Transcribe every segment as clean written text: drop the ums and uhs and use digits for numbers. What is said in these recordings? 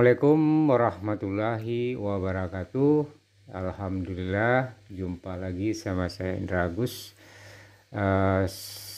Assalamualaikum warahmatullahi wabarakatuh. Alhamdulillah, jumpa lagi sama saya Indra Agus.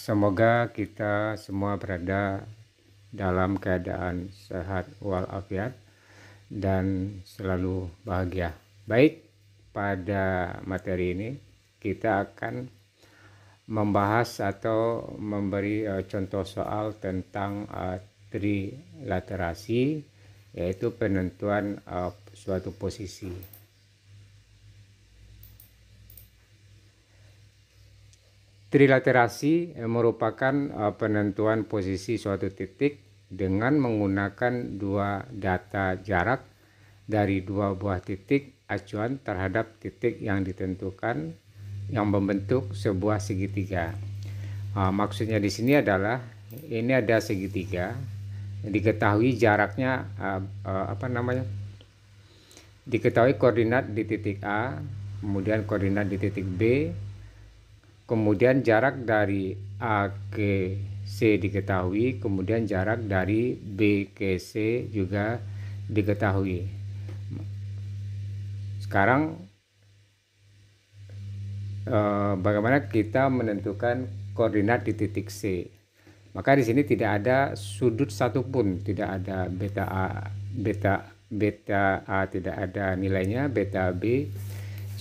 Semoga kita semua berada dalam keadaan sehat walafiat dan selalu bahagia. Baik, pada materi ini kita akan membahas atau memberi contoh soal tentang trilaterasi, yaitu penentuan suatu posisi. Trilaterasi merupakan penentuan posisi suatu titik dengan menggunakan dua data jarak dari dua buah titik acuan terhadap titik yang ditentukan yang membentuk sebuah segitiga. Maksudnya di sini adalah ini ada segitiga, diketahui jaraknya diketahui koordinat di titik A, kemudian koordinat di titik B, kemudian jarak dari A ke C diketahui, kemudian jarak dari B ke C juga diketahui. Sekarang bagaimana kita menentukan koordinat di titik C? Maka di sini tidak ada sudut satupun, tidak ada beta A tidak ada nilainya, beta B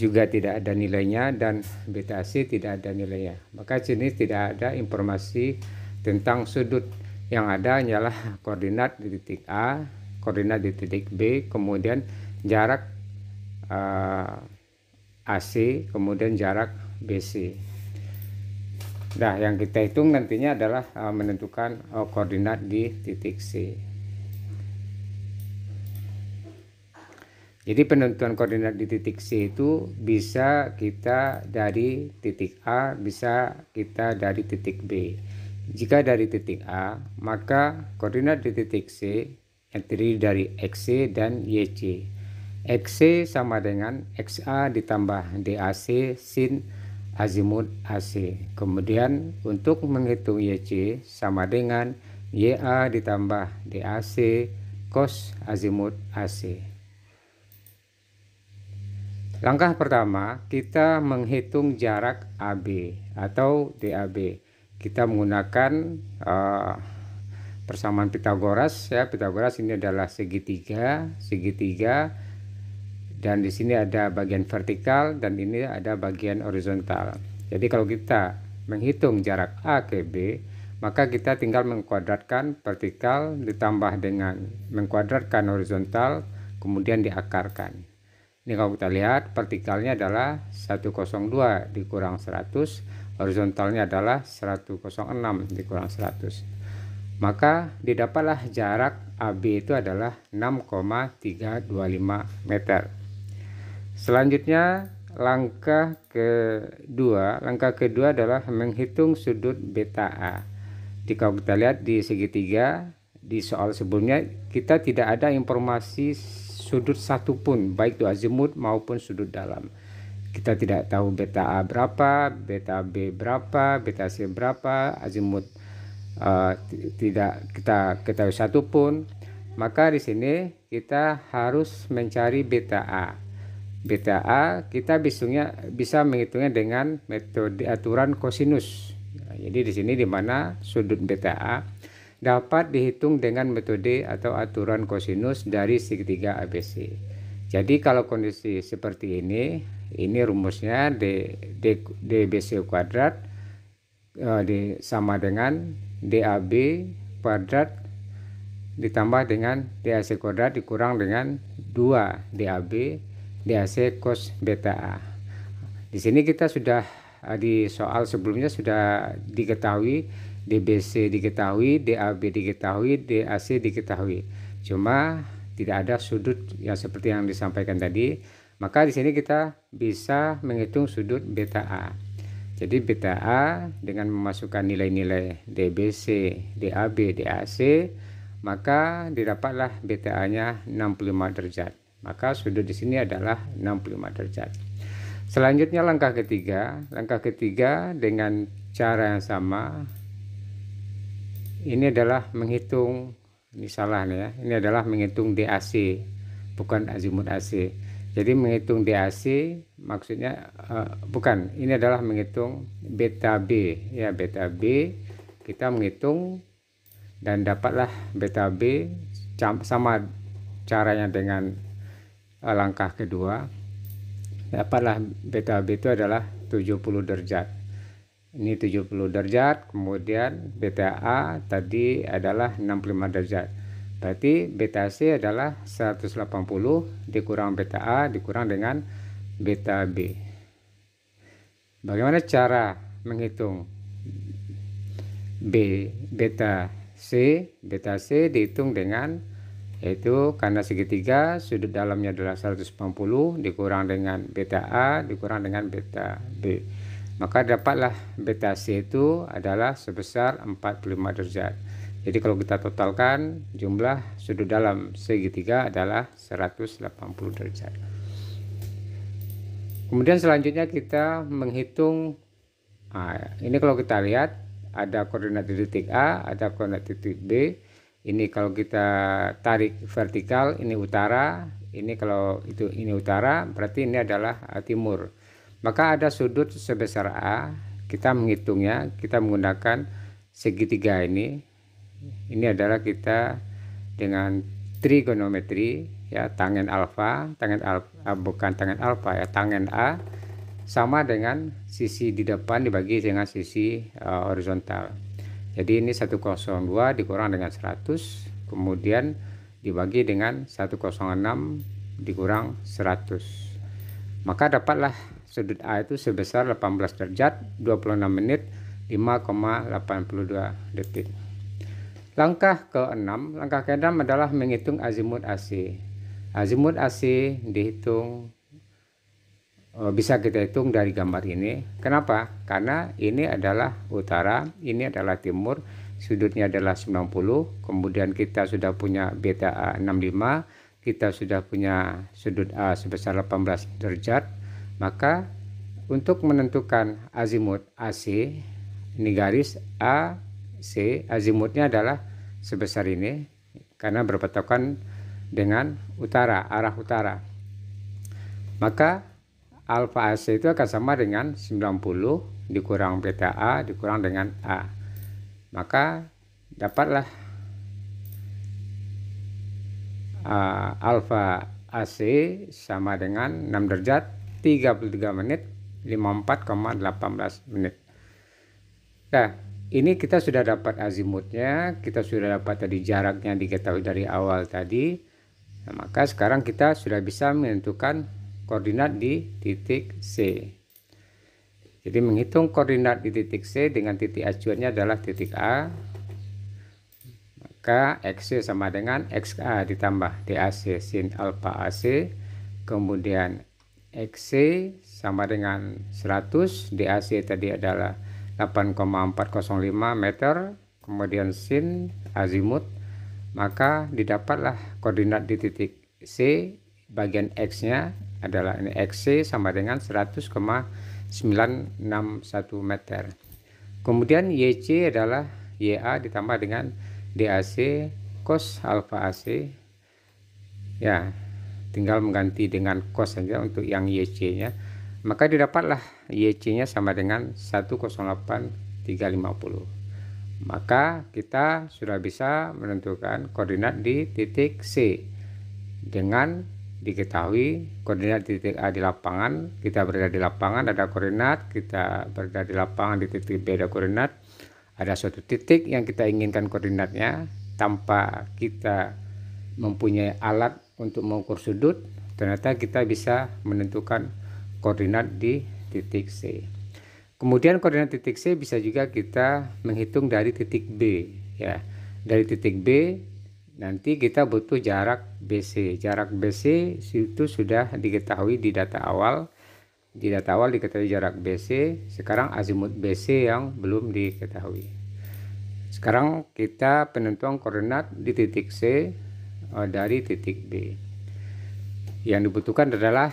juga tidak ada nilainya, dan beta C tidak ada nilainya. Maka di sini tidak ada informasi tentang sudut. Yang ada hanyalah koordinat di titik A, koordinat di titik B, kemudian jarak AC, kemudian jarak BC. Nah, yang kita hitung nantinya adalah menentukan koordinat di titik C. Jadi penentuan koordinat di titik C itu bisa kita dari titik A, bisa kita dari titik B. Jika dari titik A, maka koordinat di titik C yang terdiri dari XC dan YC. XC sama dengan XA ditambah DAC sin azimut AC. Kemudian untuk menghitung YC sama dengan YA ditambah DAC cos azimut AC. Langkah pertama, kita menghitung jarak AB atau DAB. Kita menggunakan persamaan Pitagoras ya. Pitagoras ini adalah segitiga, dan di sini ada bagian vertikal dan ini ada bagian horizontal. Jadi kalau kita menghitung jarak A ke B, maka kita tinggal mengkuadratkan vertikal ditambah dengan mengkuadratkan horizontal, kemudian diakarkan. Ini kalau kita lihat vertikalnya adalah 102 dikurang 100, horizontalnya adalah 106 dikurang 100. Maka didapatlah jarak AB itu adalah 6,325 meter. Selanjutnya langkah kedua adalah menghitung sudut beta A. Jika kita lihat di segitiga di soal sebelumnya, kita tidak ada informasi sudut satupun, baik itu azimut maupun sudut dalam. Kita tidak tahu beta A berapa, beta B berapa, beta C berapa, azimut tidak kita ketahui satupun. Maka di sini kita harus mencari beta A. Beta A kita bisa menghitungnya dengan metode aturan kosinus. Jadi di sini dimana sudut beta A dapat dihitung dengan metode atau aturan kosinus dari segitiga ABC. Jadi kalau kondisi seperti ini rumusnya DBC kuadrat sama dengan DAB kuadrat ditambah dengan DAC kuadrat dikurang dengan 2 DAB DAC cos beta A. Di sini kita sudah di soal sebelumnya sudah diketahui DBC diketahui, DAB diketahui, DAC diketahui. Cuma tidak ada sudut yang seperti yang disampaikan tadi. Maka di sini kita bisa menghitung sudut beta A. Jadi beta A dengan memasukkan nilai-nilai DBC, DAB, DAC, maka didapatlah beta A-nya 65 derajat. Maka sudut di sini adalah 65 derajat. Selanjutnya langkah ketiga dengan cara yang sama. Ini adalah menghitung ini salah nih ya, ini adalah menghitung DAC bukan azimut AC. Jadi menghitung DAC maksudnya bukan, ini adalah menghitung beta B ya, beta B kita menghitung dan dapatlah beta B sama caranya dengan langkah kedua, dapatlah beta B itu adalah 70 derajat. Ini 70 derajat, kemudian beta A tadi adalah 65 derajat. Berarti beta C adalah 180 dikurang beta A dikurang dengan beta B. Bagaimana cara menghitung beta C? Beta C dihitung dengan, yaitu karena segitiga sudut dalamnya adalah 180 dikurang dengan beta A dikurang dengan beta B. Maka dapatlah beta C itu adalah sebesar 45 derajat. Jadi kalau kita totalkan jumlah sudut dalam segitiga adalah 180 derajat. Kemudian selanjutnya kita menghitung, ini kalau kita lihat ada koordinat di titik A, ada koordinat titik B. Ini kalau kita tarik vertikal ini utara, ini kalau ini utara berarti ini adalah timur. Maka ada sudut sebesar A, kita menghitungnya, kita menggunakan segitiga ini. Ini adalah kita dengan trigonometri ya, tangen alfa, bukan tangen alfa ya, tangen A sama dengan sisi di depan dibagi dengan sisi horizontal. Jadi ini 102 dikurang dengan 100, kemudian dibagi dengan 106 dikurang 100. Maka dapatlah sudut A itu sebesar 18 derajat 26 menit 5,82 detik. Langkah ke-6 adalah menghitung azimut AC. Azimut AC dihitung, bisa kita hitung dari gambar ini. Kenapa? Karena ini adalah utara, ini adalah timur, sudutnya adalah 90, kemudian kita sudah punya beta A 65, kita sudah punya sudut A sebesar 18 derajat. Maka untuk menentukan azimut AC, ini garis AC, azimutnya adalah sebesar ini karena berpatokan dengan utara, arah utara. Maka alfa AC itu akan sama dengan 90 dikurang beta A dikurang dengan A. Maka dapatlah alfa AC sama dengan 6 derajat 33 menit 54,18 menit. Nah, ini kita sudah dapat azimutnya, kita sudah dapat tadi jaraknya diketahui dari awal tadi. Nah, maka sekarang kita sudah bisa menentukan koordinat di titik C. Jadi menghitung koordinat di titik C dengan titik acuannya adalah titik A. Maka XC sama dengan XA ditambah DAC sin alfa AC. Kemudian XC sama dengan 100, DAC tadi adalah 8,405 meter, kemudian sin azimut, maka didapatlah koordinat di titik C, bagian X nya adalah ini XC sama dengan 100,961 meter. Kemudian YC adalah YA ditambah dengan DAC cos alfa AC ya, tinggal mengganti dengan cos saja untuk yang YC nya. Maka didapatlah YC nya sama dengan 108,350. Maka kita sudah bisa menentukan koordinat di titik C dengan diketahui koordinat di titik A di lapangan. Kita berada di lapangan ada koordinat, kita berada di lapangan di titik B ada koordinat. Ada suatu titik yang kita inginkan koordinatnya, tanpa kita mempunyai alat untuk mengukur sudut, ternyata kita bisa menentukan koordinat di titik C. Kemudian koordinat titik C bisa juga kita menghitung dari titik B ya. Dari titik B nanti kita butuh jarak BC. Jarak BC itu sudah diketahui di data awal. Di data awal diketahui jarak BC, sekarang azimut BC yang belum diketahui. Sekarang kita penentuan koordinat di titik C dari titik B. Yang dibutuhkan adalah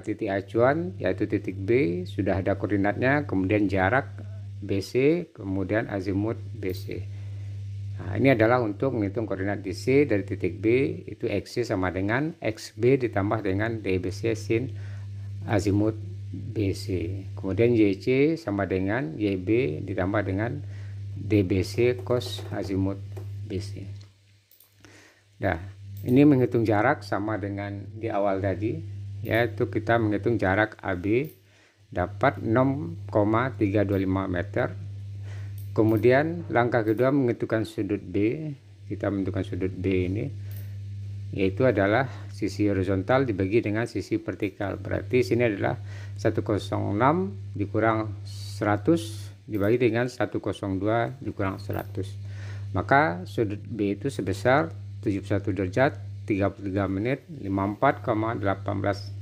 titik acuan, yaitu titik B, sudah ada koordinatnya, kemudian jarak BC, kemudian azimut BC. Nah, ini adalah untuk menghitung koordinat DC dari titik B, itu XC sama dengan XB ditambah dengan DBC sin azimut BC. Kemudian YC sama dengan YB ditambah dengan DBC cos azimut BC. Nah, ini menghitung jarak sama dengan di awal tadi, yaitu kita menghitung jarak AB dapat 6,325 meter. Kemudian langkah kedua menentukan sudut B. Kita menentukan sudut B ini, yaitu adalah sisi horizontal dibagi dengan sisi vertikal. Berarti sini adalah 106 dikurang 100 dibagi dengan 102 dikurang 100. Maka sudut B itu sebesar 71 derajat 33 menit 54,18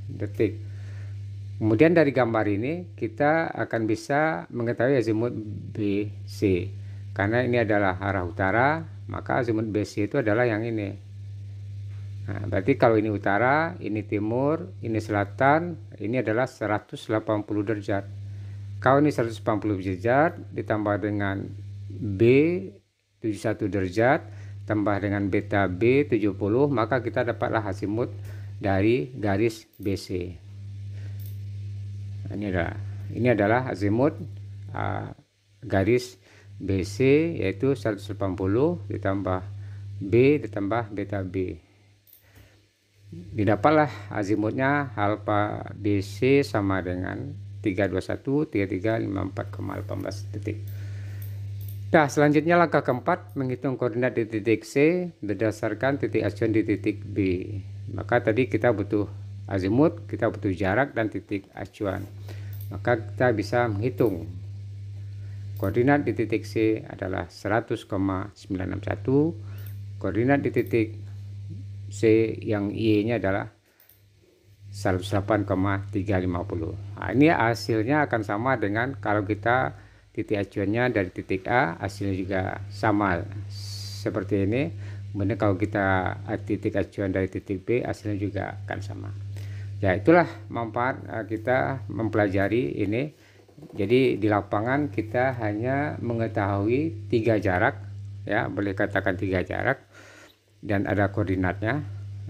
detik. Kemudian dari gambar ini kita akan bisa mengetahui azimut BC. Karena ini adalah arah utara, maka azimut BC itu adalah yang ini. Nah, berarti kalau ini utara, ini timur, ini selatan, ini adalah 180 derajat. Kalau ini 180 derajat ditambah dengan B 71 derajat tambah dengan beta B 70, maka kita dapatlah azimut dari garis BC. Nah, ini adalah azimut garis BC, yaitu 180 ditambah B ditambah beta B. Didapatlah azimutnya alfa BC sama dengan 321,3354,18 detik. Nah, selanjutnya langkah keempat menghitung koordinat di titik C berdasarkan titik acuan di titik B. Maka tadi kita butuh azimut, kita butuh jarak dan titik acuan. Maka kita bisa menghitung koordinat di titik C adalah 100,961. Koordinat di titik C yang Y-nya adalah 108,350. Nah, ini hasilnya akan sama dengan kalau kita titik acuannya dari titik A, hasilnya juga sama seperti ini. Kemudian kalau kita titik acuan dari titik B, hasilnya juga akan sama. Ya, itulah manfaat kita mempelajari ini. Jadi di lapangan kita hanya mengetahui 3 jarak, ya, boleh katakan 3 jarak, dan ada koordinatnya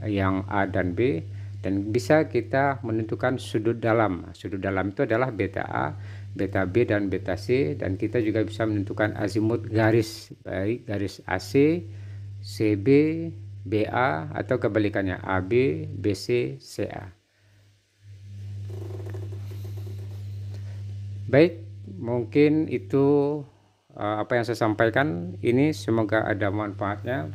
yang A dan B, dan bisa kita menentukan sudut dalam. Sudut dalam itu adalah beta A, beta B, dan beta C, dan kita juga bisa menentukan azimut garis, baik garis AC, CB, BA, atau kebalikannya AB, BC, CA. Baik, mungkin itu apa yang saya sampaikan ini, semoga ada manfaatnya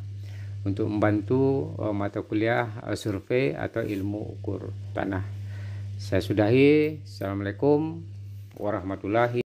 untuk membantu mata kuliah survei atau ilmu ukur tanah. Saya sudahi. Assalamualaikum warahmatullahi